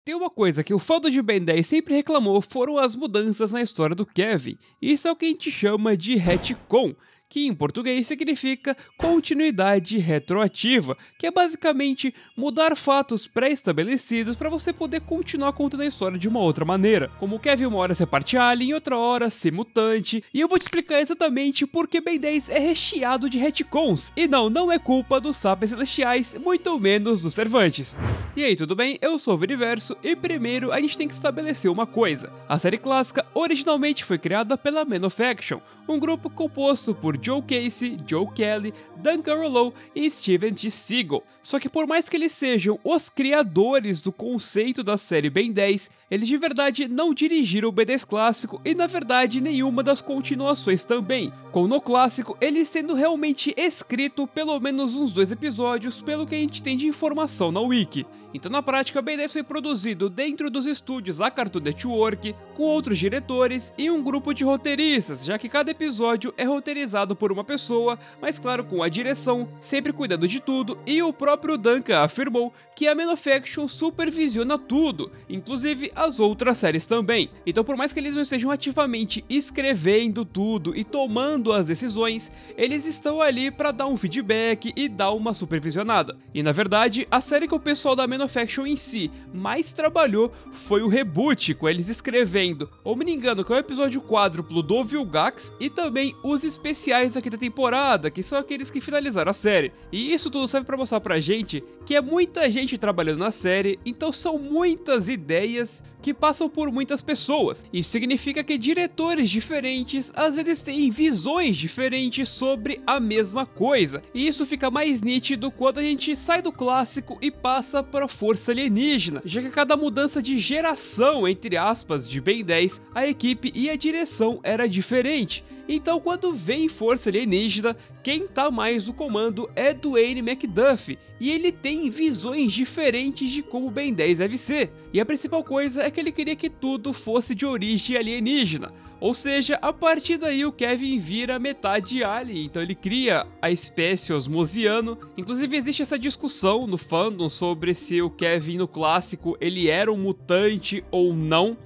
Tem uma coisa que o fandom de Ben 10 sempre reclamou foram as mudanças na história do Kevin. Isso é o que a gente chama de retcon, que em português significa continuidade retroativa, que é basicamente mudar fatos pré-estabelecidos para você poder continuar contando a história de uma outra maneira. Como o Kevin uma hora ser parte alien, outra hora ser mutante, e eu vou te explicar exatamente porque Ben 10 é recheado de retcons, e não é culpa dos sapiens celestiais, muito menos dos Cervantes. E aí, tudo bem? Eu sou o Viniverso, e primeiro a gente tem que estabelecer uma coisa. A série clássica originalmente foi criada pela Man of Action, um grupo composto por Joe Casey, Joe Kelly, Duncan Rouleau e Steven T. Seagal. Só que por mais que eles sejam os criadores do conceito da série Ben 10, eles de verdade não dirigiram o Ben 10 clássico e na verdade nenhuma das continuações também, com no clássico ele sendo realmente escrito pelo menos uns 2 episódios pelo que a gente tem de informação na wiki. Então na prática Ben 10 foi produzido dentro dos estúdios da Cartoon Network, com outros diretores e um grupo de roteiristas, já que cada episódio é roteirizado por uma pessoa, mas claro com a direção, sempre cuidando de tudo, e o próprio Duncan afirmou que a Man of Action supervisiona tudo, inclusive as outras séries também. Então por mais que eles não estejam ativamente escrevendo tudo e tomando as decisões, eles estão ali para dar um feedback e dar uma supervisionada. E na verdade, a série que o pessoal da Man of Action em si mais trabalhou foi o reboot, com eles escrevendo, ou me engano, que é o episódio quádruplo do Vilgax e também os especiais aqui da temporada, que são aqueles que finalizaram a série. E isso tudo serve para mostrar pra gente que é muita gente trabalhando na série, então são muitas ideias que passam por muitas pessoas. Isso significa que diretores diferentes às vezes têm visões diferentes sobre a mesma coisa, e isso fica mais nítido quando a gente sai do clássico e passa para a Força Alienígena, já que a cada mudança de geração, entre aspas, de Ben 10, a equipe e a direção era diferente. Então quando vem Força Alienígena, quem tá mais no comando é Dwayne McDuffie, e ele tem visões diferentes de como Ben 10 deve ser. E a principal coisa é que ele queria que tudo fosse de origem alienígena. Ou seja, a partir daí o Kevin vira metade alien, então ele cria a espécie osmosiano. Inclusive existe essa discussão no fandom sobre se o Kevin no clássico ele era um mutante ou não.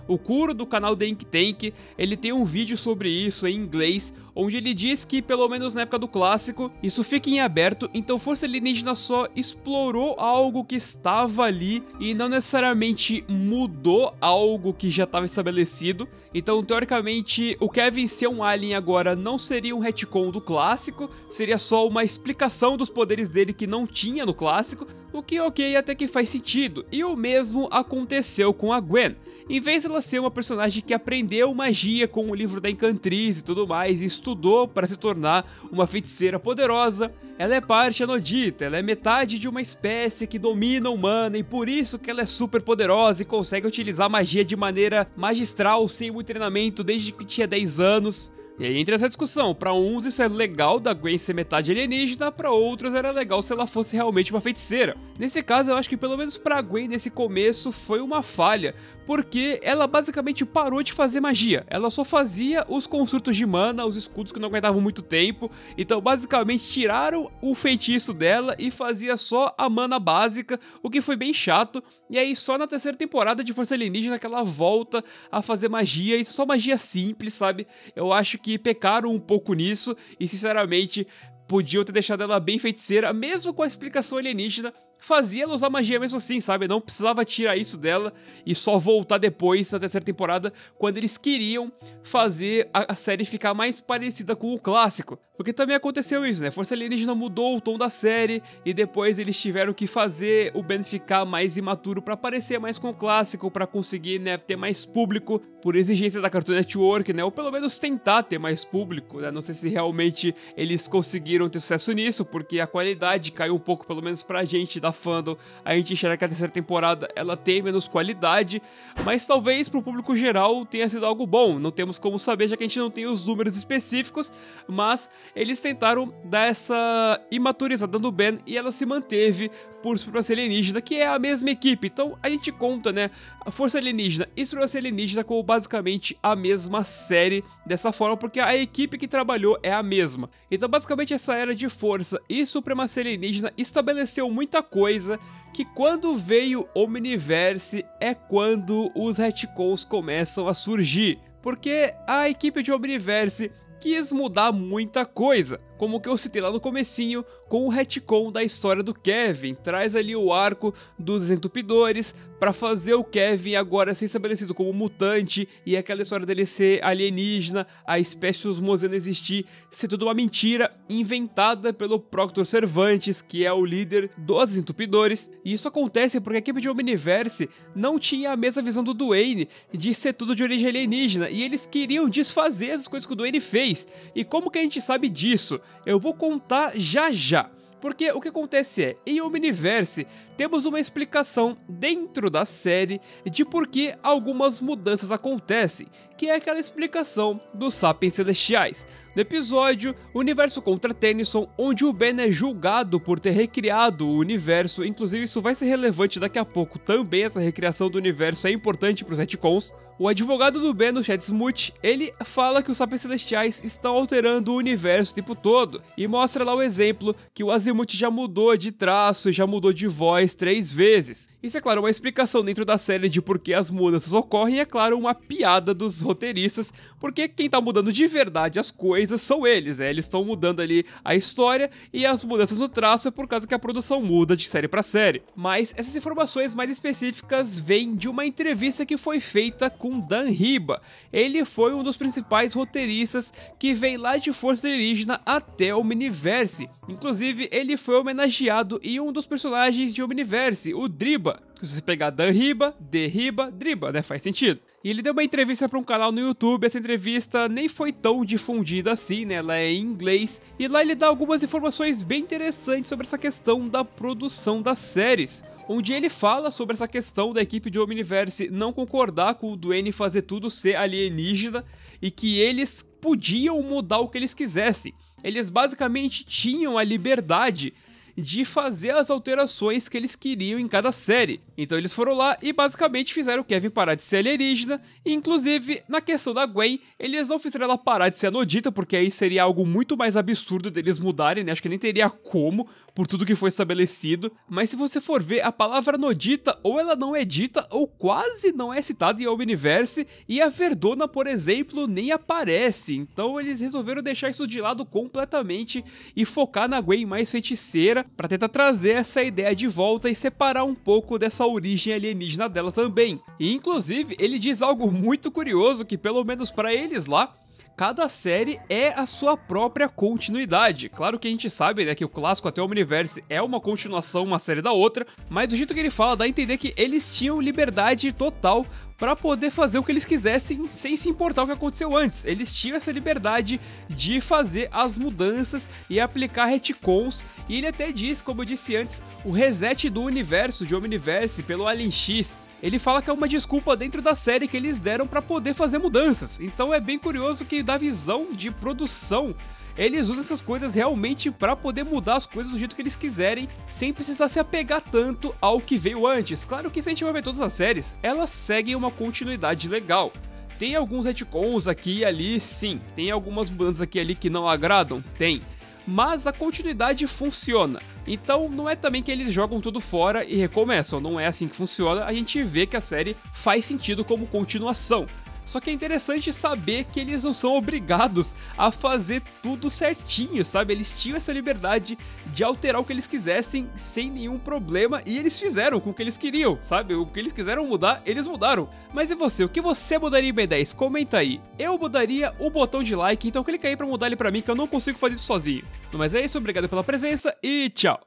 O Kuro do canal The Ink Tank, ele tem um vídeo sobre isso em inglês, onde ele diz que, pelo menos na época do clássico, isso fica em aberto, então Força Alienígena só explorou algo que estava ali e não necessariamente mudou algo que já estava estabelecido. Então, teoricamente, o Kevin ser um alien agora não seria um retcon do clássico, seria só uma explicação dos poderes dele que não tinha no clássico, o que ok, até que faz sentido. E o mesmo aconteceu com a Gwen. Em vez dela ser uma personagem que aprendeu magia com o livro da Encantriz e tudo mais, e estudou para se tornar uma feiticeira poderosa, ela é parte anodita, ela é metade de uma espécie que domina a humana e por isso que ela é super poderosa e consegue utilizar magia de maneira magistral sem muito treinamento desde que tinha 10 anos. E aí entra essa discussão, pra uns isso é legal da Gwen ser metade alienígena, pra outros era legal se ela fosse realmente uma feiticeira. Nesse caso eu acho que pelo menos pra Gwen nesse começo foi uma falha, porque ela basicamente parou de fazer magia, ela só fazia os construtos de mana, os escudos que não aguentavam muito tempo, então basicamente tiraram o feitiço dela e fazia só a mana básica, o que foi bem chato, e aí só na terceira temporada de Força Alienígena que ela volta a fazer magia, isso só magia simples, sabe? Eu acho que pecaram um pouco nisso e sinceramente podiam ter deixado ela bem feiticeira, mesmo com a explicação alienígena, fazia ela usar magia mesmo assim, sabe? Não precisava tirar isso dela e só voltar depois na terceira temporada, quando eles queriam fazer a série ficar mais parecida com o clássico. Porque também aconteceu isso, né? Força Alienígena mudou o tom da série e depois eles tiveram que fazer o Ben ficar mais imaturo pra parecer mais com o clássico, pra conseguir, né, ter mais público por exigência da Cartoon Network, né? Ou pelo menos tentar ter mais público, né? Não sei se realmente eles conseguiram ter sucesso nisso, porque a qualidade caiu um pouco, pelo menos pra gente da fandom. A gente enxerga que a terceira temporada ela tem menos qualidade, mas talvez pro público geral tenha sido algo bom. Não temos como saber, já que a gente não tem os números específicos, mas eles tentaram dar essa imaturizada no Ben e ela se manteve por Supremacia Alienígena, que é a mesma equipe. Então a gente conta, né, a Força Alienígena e Supremacia Alienígena como basicamente a mesma série dessa forma, porque a equipe que trabalhou é a mesma. Então basicamente essa Era de Força e Supremacia Alienígena estabeleceu muita coisa que quando veio Omniverse é quando os retcons começam a surgir. Porque a equipe de Omniverse quis mudar muita coisa, como o que eu citei lá no comecinho, com o retcon da história do Kevin. Traz ali o arco dos Desentupidores para fazer o Kevin agora ser estabelecido como mutante, e aquela história dele ser alienígena, a espécie osmosiana existir, ser tudo uma mentira inventada pelo Proctor Cervantes, que é o líder dos Desentupidores. E isso acontece porque a equipe de Omniverse não tinha a mesma visão do Duane de ser tudo de origem alienígena, e eles queriam desfazer as coisas que o Duane fez. E como que a gente sabe disso? Eu vou contar já já. Porque o que acontece é, em Omniverse, temos uma explicação dentro da série de por que algumas mudanças acontecem, que é aquela explicação dos Sapiens Celestiais. No episódio Universo contra Tennyson, onde o Ben é julgado por ter recriado o universo, inclusive isso vai ser relevante daqui a pouco também, essa recriação do universo é importante para os retcons. O advogado do Ben, o Chad Smoot, ele fala que os Sapiens Celestiais estão alterando o universo o tempo todo, e mostra lá o exemplo que o Azimuth já mudou de traço e já mudou de voz 3 vezes. Isso é claro uma explicação dentro da série de por que as mudanças ocorrem, e é claro uma piada dos roteiristas, porque quem tá mudando de verdade as coisas são eles, né? Eles estão mudando ali a história, e as mudanças no traço é por causa que a produção muda de série pra série. Mas essas informações mais específicas vêm de uma entrevista que foi feita com Dan Riba. Ele foi um dos principais roteiristas que veio lá de Força Alienígena até o Omniverse. Inclusive, ele foi homenageado em um dos personagens de Omniverse, o Driba. Se você pegar Dan Riba, D Riba, Driba, né? Faz sentido. E ele deu uma entrevista para um canal no YouTube, essa entrevista nem foi tão difundida assim, né? Ela é em inglês, e lá ele dá algumas informações bem interessantes sobre essa questão da produção das séries, onde ele fala sobre essa questão da equipe de Omniverse não concordar com o Duane fazer tudo ser alienígena, e que eles podiam mudar o que eles quisessem. Eles basicamente tinham a liberdade de fazer as alterações que eles queriam em cada série. Então eles foram lá e basicamente fizeram o Kevin parar de ser alienígena, e inclusive na questão da Gwen, eles não fizeram ela parar de ser a Nodita, porque aí seria algo muito mais absurdo deles mudarem, né? Acho que nem teria como, por tudo que foi estabelecido. Mas se você for ver, a palavra Nodita ou ela não é dita ou quase não é citada em Omniverse, e a Verdona, por exemplo, nem aparece. Então eles resolveram deixar isso de lado completamente e focar na Gwen mais feiticeira, para tentar trazer essa ideia de volta e separar um pouco dessa origem alienígena dela também. E inclusive ele diz algo muito curioso, que pelo menos para eles lá, cada série é a sua própria continuidade. Claro que a gente sabe, né, que o clássico até o Omniverse é uma continuação, uma série da outra, mas do jeito que ele fala, dá a entender que eles tinham liberdade total para poder fazer o que eles quisessem sem se importar o que aconteceu antes. Eles tinham essa liberdade de fazer as mudanças e aplicar retcons, e ele até diz, como eu disse antes, o reset do universo de Omniverse pelo Alien X. Ele fala que é uma desculpa dentro da série que eles deram para poder fazer mudanças. Então é bem curioso que da visão de produção, eles usam essas coisas realmente para poder mudar as coisas do jeito que eles quiserem, sem precisar se apegar tanto ao que veio antes. Claro que se a gente vai ver todas as séries, elas seguem uma continuidade legal. Tem alguns retcons aqui e ali, sim. Tem algumas mudanças aqui e ali que não agradam? Tem. Mas a continuidade funciona. Então não é também que eles jogam tudo fora e recomeçam, não é assim que funciona. A gente vê que a série faz sentido como continuação. Só que é interessante saber que eles não são obrigados a fazer tudo certinho, sabe? Eles tinham essa liberdade de alterar o que eles quisessem sem nenhum problema, e eles fizeram com o que eles queriam, sabe? O que eles quiseram mudar, eles mudaram. Mas e você? O que você mudaria em Ben 10? Comenta aí. Eu mudaria o botão de like, então clica aí pra mudar ele pra mim, que eu não consigo fazer isso sozinho. Mas é isso, obrigado pela presença e tchau!